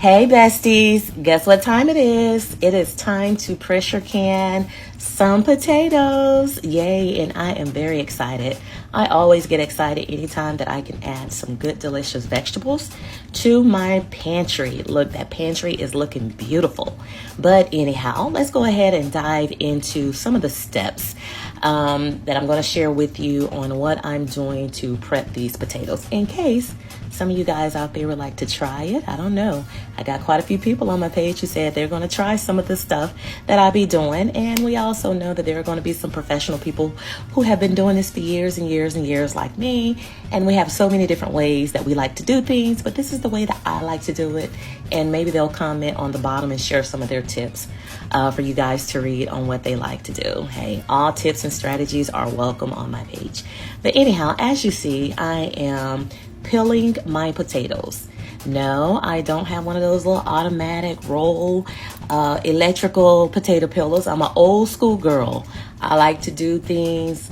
Hey besties, guess what time it is? It is time to pressure can some potatoes. Yay, and I am very excited. I always get excited anytime that I can add some good delicious vegetables to my pantry. Look, that pantry is looking beautiful. But anyhow, let's go ahead and dive into some of the steps that I'm going to share with you on what I'm doing to prep these potatoes in case some of you guys out there would like to try it. I don't know. I got quite a few people on my page who said they're going to try some of the stuff that I'll be doing. And we also know that there are going to be some professional people who have been doing this for years and years and years like me. And we have so many different ways that we like to do things, but this is the way that I like to do it. And maybe they'll comment on the bottom and share some of their tips for you guys to read on what they like to do. Hey, all tips and strategies are welcome on my page. But anyhow, as you see, I am peeling my potatoes. No, I don't have one of those little automatic roll electrical potato peelers. I'm an old school girl. I like to do things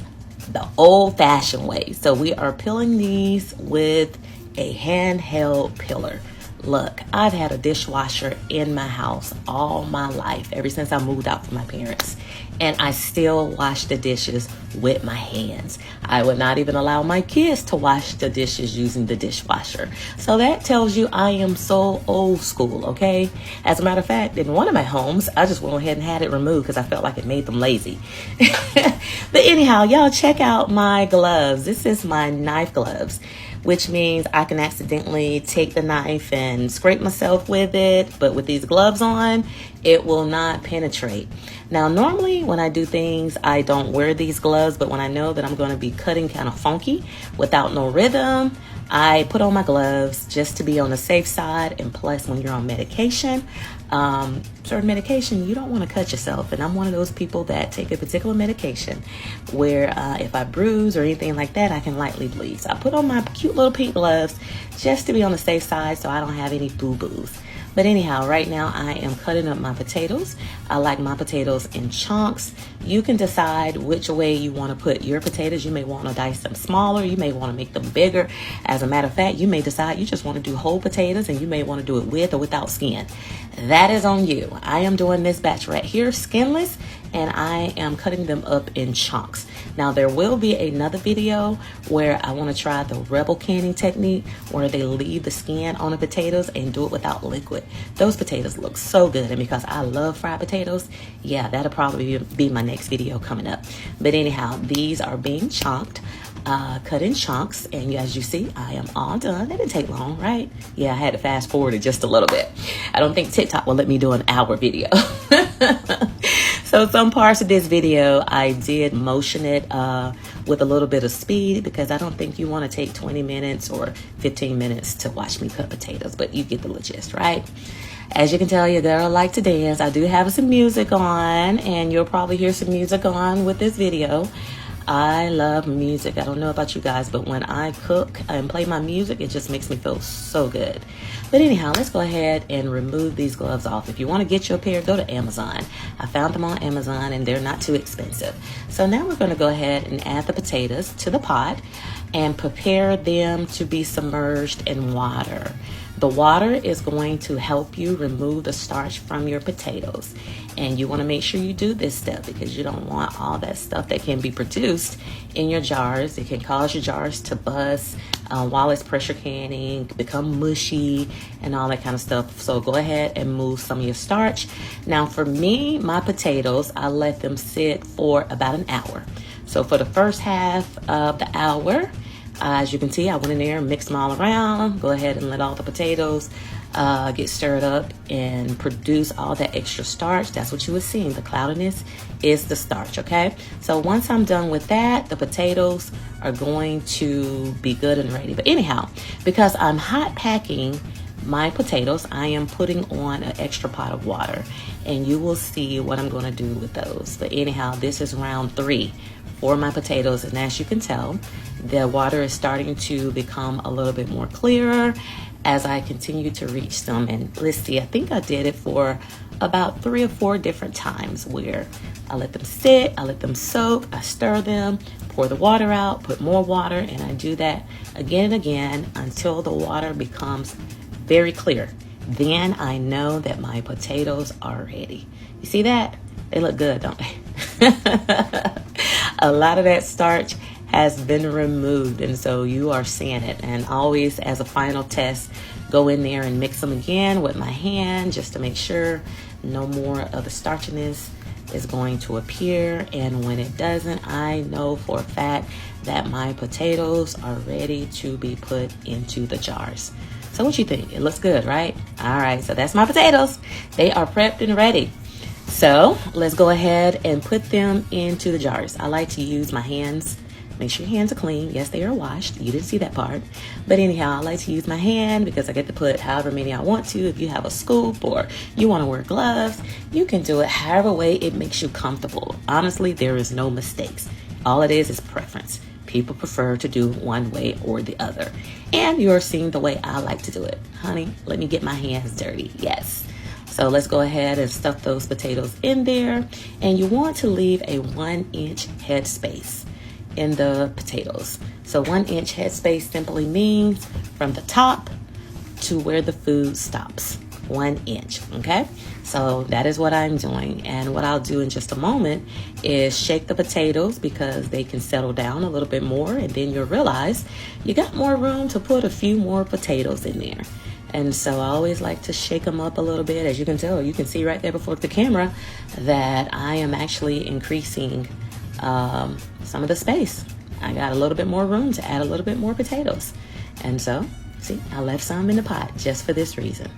the old fashioned way. So we are peeling these with a handheld peeler. Look, I've had a dishwasher in my house all my life, ever since I moved out from my parents. And I still wash the dishes with my hands. I would not even allow my kids to wash the dishes using the dishwasher. So that tells you I am so old school, okay? As a matter of fact, in one of my homes, I just went ahead and had it removed because I felt like it made them lazy. But anyhow, y'all check out my gloves. This is my knife gloves, which means I can accidentally take the knife and scrape myself with it. But with these gloves on, it will not penetrate. Now, normally when I do things, I don't wear these gloves, but when I know that I'm going to be cutting kind of funky without no rhythm, I put on my gloves just to be on the safe side. And plus, when you're on medication, certain medication, you don't want to cut yourself. And I'm one of those people that take a particular medication where if I bruise or anything like that, I can lightly bleed. So I put on my cute little pink gloves just to be on the safe side so I don't have any boo-boos. But anyhow, right now I am cutting up my potatoes. I like my potatoes in chunks. You can decide which way you want to put your potatoes. You may want to dice them smaller. You may want to make them bigger. As a matter of fact, you may decide you just want to do whole potatoes and you may want to do it with or without skin. That is on you. I am doing this batch right here, skinless, and I am cutting them up in chunks. Now, there will be another video where I want to try the rebel canning technique where they leave the skin on the potatoes and do it without liquid. Those potatoes look so good, and because I love fried potatoes, yeah, that'll probably be my next video coming up. But anyhow, these are being chunked. Cut in chunks, and as you see, I am all done. It didn't take long, right? Yeah, I had to fast forward it just a little bit. I don't think TikTok will let me do an hour video. So some parts of this video, I did motion it with a little bit of speed because I don't think you want to take 20 minutes or 15 minutes to watch me cut potatoes, but you get the gist, right? As you can tell, your girl like to dance. I do have some music on, and you'll probably hear some music on with this video. I love music. I don't know about you guys, but when I cook and play my music, it just makes me feel so good. But anyhow, let's go ahead and remove these gloves off. If you want to get your pair, go to Amazon. I found them on Amazon and they're not too expensive. So now we're going to go ahead and add the potatoes to the pot and prepare them to be submerged in water. The water is going to help you remove the starch from your potatoes. And you want to make sure you do this step because you don't want all that stuff that can be produced in your jars. It can cause your jars to bust while it's pressure canning, become mushy, and all that kind of stuff. So go ahead and move some of your starch. Now for me, my potatoes, I let them sit for about an hour. So for the first half of the hour, as you can see, I went in there and mixed them all around. Go ahead and let all the potatoes get stirred up and produce all that extra starch. That's what you were seeing. The cloudiness is the starch, okay? So once I'm done with that, the potatoes are going to be good and ready. But anyhow, because I'm hot packing my potatoes, I am putting on an extra pot of water. And you will see what I'm going to do with those. But anyhow, this is round 3 for my potatoes, and as you can tell, the water is starting to become a little bit more clearer as I continue to reach them. And let's see, I think I did it for about 3 or 4 different times where I let them sit, I let them soak, I stir them, pour the water out, put more water, and I do that again and again until the water becomes very clear. then I know that my potatoes are ready. You see that? They look good, don't they? A lot of that starch has been removed, and so you are seeing it. And always, as a final test, go in there and mix them again with my hand just to make sure no more of the starchiness is going to appear. And when it doesn't, I know for a fact that my potatoes are ready to be put into the jars. So what you think? It looks good, right? All right, so that's my potatoes. They are prepped and ready. So let's go ahead and put them into the jars. I like to use my hands. Make sure your hands are clean. Yes, they are washed. You didn't see that part. But anyhow, I like to use my hand because I get to put however many I want to. If you have a scoop or you want to wear gloves, you can do it however way it makes you comfortable. Honestly, there is no mistakes. All it is preference. People prefer to do one way or the other. And you're seeing the way I like to do it. Honey, let me get my hands dirty. Yes. So let's go ahead and stuff those potatoes in there. And you want to leave a 1-inch headspace in the potatoes. So 1-inch headspace simply means from the top to where the food stops. 1 inch, okay? So that is what I'm doing. And what I'll do in just a moment is shake the potatoes because they can settle down a little bit more, and then you'll realize you got more room to put a few more potatoes in there. And so I always like to shake them up a little bit. As you can tell, you can see right there before the camera that I am actually increasing some of the space. I got a little bit more room to add a little bit more potatoes. And so, see, I left some in the pot just for this reason.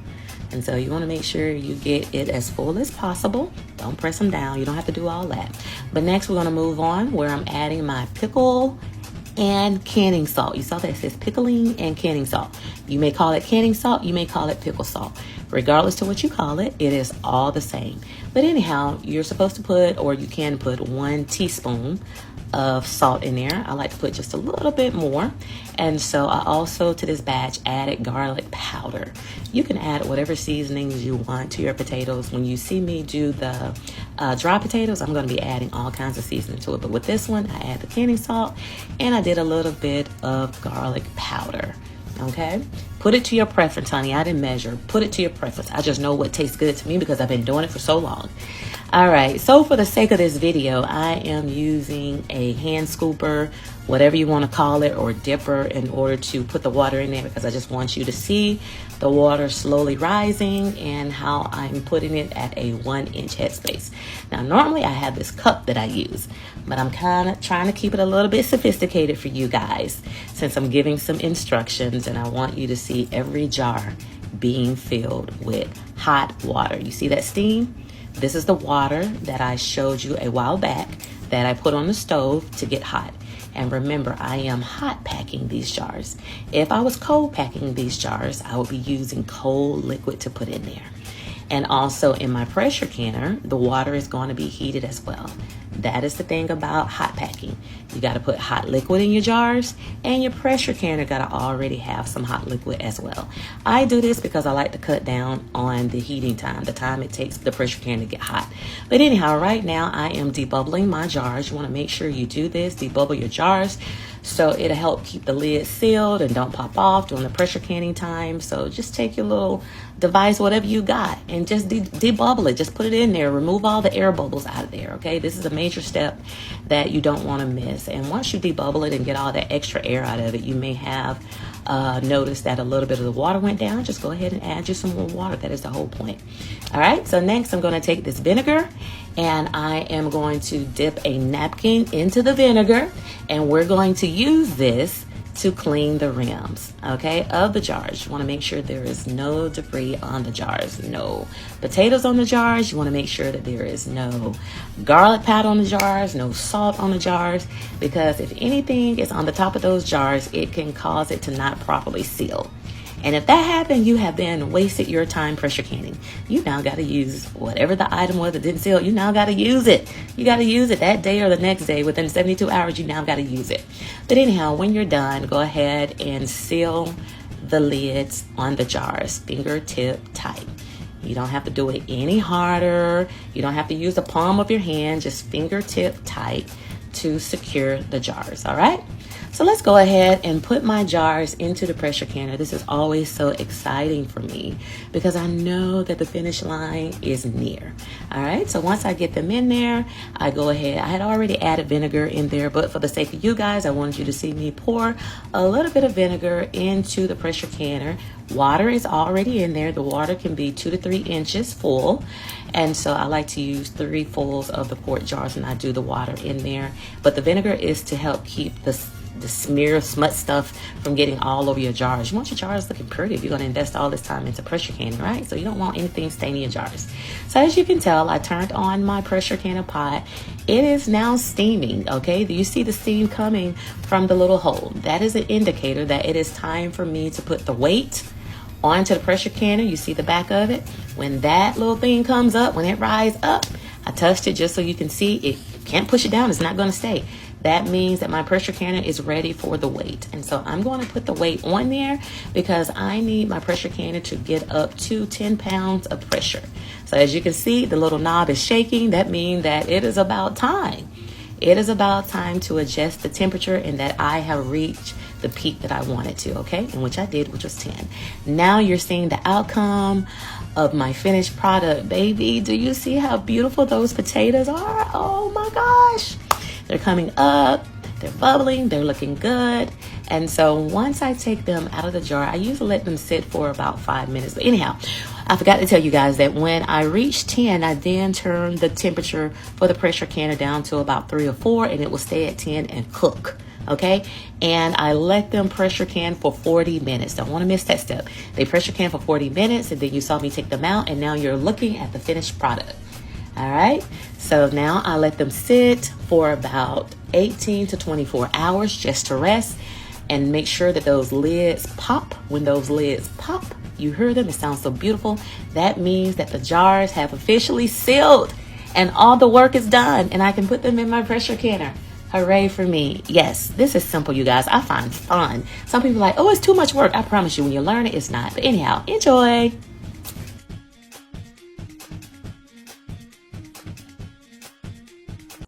And so you want to make sure you get it as full as possible. Don't press them down. You don't have to do all that. But next we're going to move on where I'm adding my pickle and canning salt. You saw that it says pickling and canning salt. You may call it canning salt. You may call it pickle salt. Regardless to what you call it, it is all the same. But anyhow, you're supposed to put, or you can put 1 teaspoon of salt in there. I like to put just a little bit more. And so I also, to this batch, added garlic powder. You can add whatever seasonings you want to your potatoes. When you see me do the dry potatoes, I'm going to be adding all kinds of seasoning to it. But with this one, I add the canning salt, and I did a little bit of garlic powder. Okay, put it to your preference, honey. I didn't measure. Put it to your preference. I just know what tastes good to me because I've been doing it for so long. All right, so for the sake of this video, I am using a hand scooper, whatever you want to call it, or dipper, in order to put the water in there because I just want you to see the water slowly rising and how I'm putting it at a 1-inch headspace. Now, normally I have this cup that I use, but I'm kind of trying to keep it a little bit sophisticated for you guys since I'm giving some instructions, and I want you to see every jar being filled with hot water. You see that steam? This is the water that I showed you a while back that I put on the stove to get hot. And remember, I am hot packing these jars. If I was cold packing these jars, I would be using cold liquid to put in there. And also in my pressure canner, the water is going to be heated as well. That is the thing about hot packing. You got to put hot liquid in your jars, and your pressure canner got to already have some hot liquid as well. I do this because I like to cut down on the heating time, the time it takes the pressure canner to get hot. But anyhow, right now I am debubbling my jars. You want to make sure you do this, debubble your jars, so it'll help keep the lid sealed and don't pop off during the pressure canning time. So just take your little device, whatever you got, and just debubble it. Just put it in there. Remove all the air bubbles out of there, okay? This is a major step that you don't want to miss. And once you debubble it and get all that extra air out of it, you may have noticed that a little bit of the water went down. Just go ahead and add you some more water. That is the whole point. All right, so next I'm going to take this vinegar, and I am going to dip a napkin into the vinegar, and we're going to use this to clean the rims, okay, of the jars. You want to make sure there is no debris on the jars, no potatoes on the jars. You want to make sure that there is no garlic powder on the jars, no salt on the jars, because if anything is on the top of those jars, it can cause it to not properly seal. And if that happened, you have then wasted your time pressure canning. You now got to use whatever the item was that didn't seal. You now got to use it. You got to use it that day or the next day. Within 72 hours, you now got to use it. But anyhow, when you're done, go ahead and seal the lids on the jars, fingertip tight. You don't have to do it any harder. You don't have to use the palm of your hand, just fingertip tight to secure the jars, all right? So let's go ahead and put my jars into the pressure canner. This is always so exciting for me because I know that the finish line is near. All right, so once I get them in there, I go ahead. I had already added vinegar in there, but for the sake of you guys, I wanted you to see me pour a little bit of vinegar into the pressure canner. Water is already in there. The water can be 2 to 3 inches full. And so I like to use 3 fulls of the quart jars when I do the water in there. But the vinegar is to help keep the smear smut stuff from getting all over your jars. You want your jars looking pretty if you're going to invest all this time into pressure canning, right? So you don't want anything staining your jars. So as you can tell, I turned on my pressure canner pot. It is now steaming, okay? Do you see the steam coming from the little hole? That is an indicator that it is time for me to put the weight onto the pressure canner. You see the back of it? When that little thing comes up, when it rises up, I touched it just so you can see it. Can't push it down, it's not going to stay. That means that my pressure canner is ready for the weight. And so I'm going to put the weight on there because I need my pressure canner to get up to 10 pounds of pressure. So as you can see, the little knob is shaking. That means that it is about time. It is about time to adjust the temperature and that I have reached the peak that I wanted to, okay? And which I did, which was 10. Now you're seeing the outcome of my finished product, baby. Do you see how beautiful those potatoes are? Oh my gosh. They're coming up, they're bubbling, they're looking good. And so once I take them out of the jar, I usually let them sit for about 5 minutes. But anyhow, I forgot to tell you guys that when I reach 10, I then turn the temperature for the pressure canner down to about 3 or 4, and it will stay at 10 and cook. Okay, and I let them pressure can for 40 minutes. Don't want to miss that step. They pressure can for 40 minutes, and then you saw me take them out, and now you're looking at the finished product. All right, so now I let them sit for about 18 to 24 hours just to rest and make sure that those lids pop. When those lids pop, you hear them, it sounds so beautiful. That means that the jars have officially sealed and all the work is done, and I can put them in my pressure canner. Hooray for me. Yes, this is simple, you guys. I find fun. Some people are like, oh, it's too much work. I promise you, when you learn it, it's not. But anyhow, enjoy.